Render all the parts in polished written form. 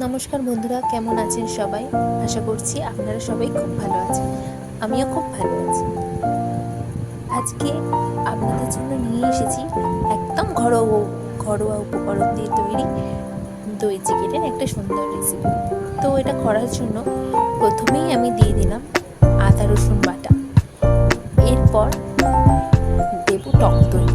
নমস্কার বন্ধুরা, কেমন আছেন সবাই? আশা করছি আপনারা সবাই খুব ভালো আছেন। আমিও খুব ভালো আছি। আজকে আপনাদের জন্য নিয়ে এসেছি একদম ঘরোয়া উপকরণ দিয়ে তৈরি দই চিকেনের একটা সুন্দর রেসিপি। তো এটা করার জন্য প্রথমেই আমি দিয়ে দিলাম আদা রসুন বাটা। এরপর দেব টক দই।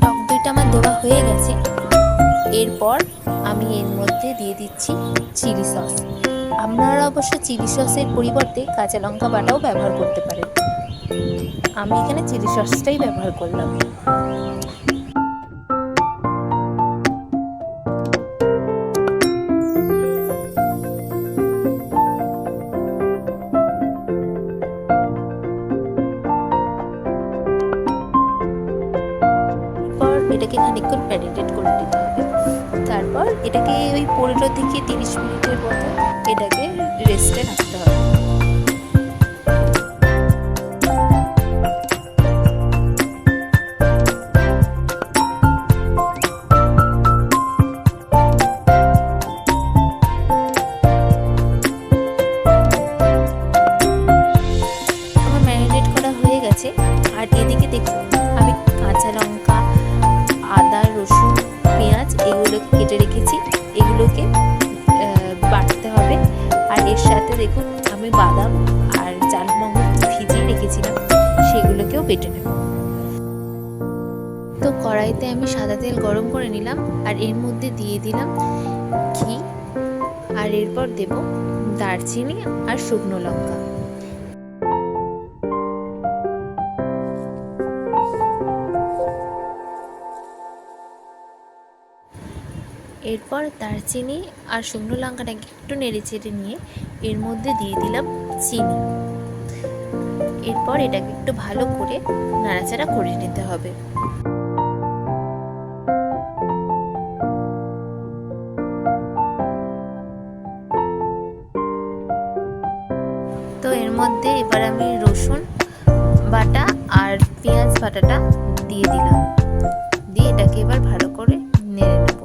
টক দইটা আমার দেওয়া হয়ে গেছে। এরপর আমি এর মধ্যে দিয়ে দিচ্ছি চিলি সস। আপনারা অবশ্য চিলি সসের পরিবর্তে কাঁচা লঙ্কা বাটাও ব্যবহার করতে পারেন। আমি এখানে চিলি সসটাই ব্যবহার করলাম। এটাকে খানিকক্ষণ ম্যারিনেট করে নিতে হবে। তারপর এটাকে ওই 15 থেকে 30 মিনিটের মতো এটাকে রেস্টে রাখতে হবে। আমার ম্যারিনেট করা হয়ে গেছে। আর এদিকে দেখুন, আমি কাঁচা লঙ্কা, আদা, রসুন, পেঁয়াজ এগুলোকে কেটে রেখেছি। এগুলোকে বাটতে হবে। আর এর সাথে দেখুন, আমি বাদাম আর চালমগজ ভিজিয়ে রেখেছিলাম, সেগুলোকেও বেটে নেব। তো কড়াইতে আমি সাদা তেল গরম করে নিলাম, আর এর মধ্যে দিয়ে দিলাম ঘি। আর এরপর দেব দারচিনি আর শুকনো লঙ্কা। এরপর দারচিনি আর শুকনো লঙ্কাটাকে একটু নেড়ে চেড়ে নিয়ে এর মধ্যে দিয়ে দিলাম চিনি। এরপর এটাকে একটু ভালো করে নাড়াচাড়া করে নিতে হবে। তো এর মধ্যে এবার আমি রসুন বাটা আর পেঁয়াজ বাটাটা দিয়ে দিলাম। দিয়ে এটাকে এবার ভালো করে নেড়ে নেব।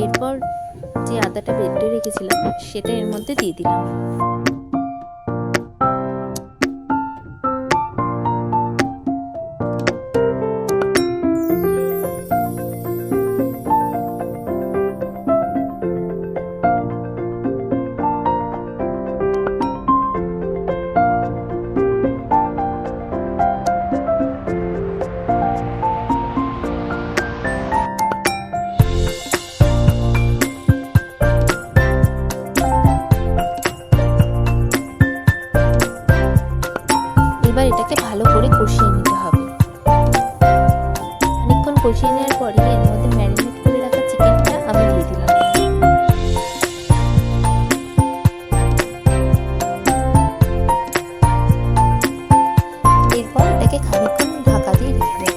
এরপর যে আদাটা বেটে রেখেছিলাম সেটা এর মধ্যে দিয়ে দিলাম। এবার এটাকে ভালো করে কষিয়ে নিতে হবে। অনেকক্ষণ কষিয়ে নেওয়ার পরে এর মধ্যে ম্যারিনেট করে রাখা চিকেনটা আমি দিয়ে দিলাম। এরপর এটাকে খানিকক্ষণ ঢাকা দিয়ে রেখে দেব।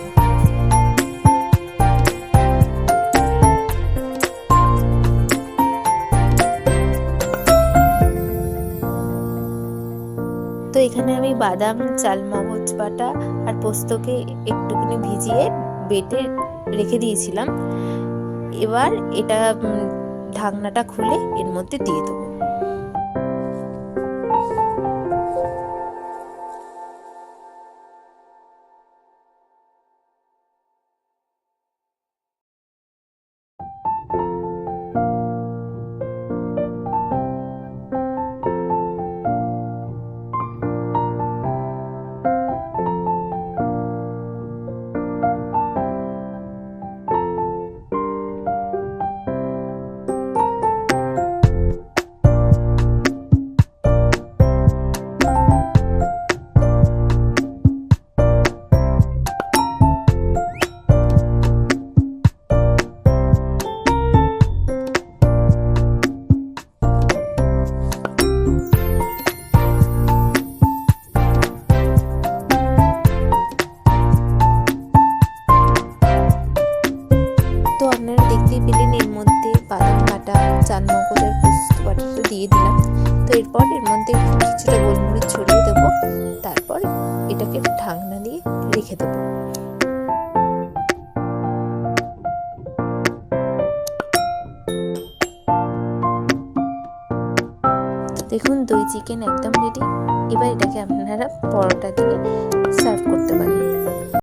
তো এখানে আমি বাদাম, চালমগজ বাটা আর পোস্তকে একটুখানি ভিজিয়ে বেটে রেখে দিয়েছিলাম। এবার এটা ঢাকনাটা খুলে এর মধ্যে দিয়ে দেবো। তো এরপর এর মধ্যে কিছুটা গোলমরিচ ছড়িয়ে দেবো, তারপর এটাকে ঢাকনা দিয়ে রেখে দেবো। দেখুন দই চিকেন একদম রেডি। এবার এটাকে আপনারা পরোটা দিয়ে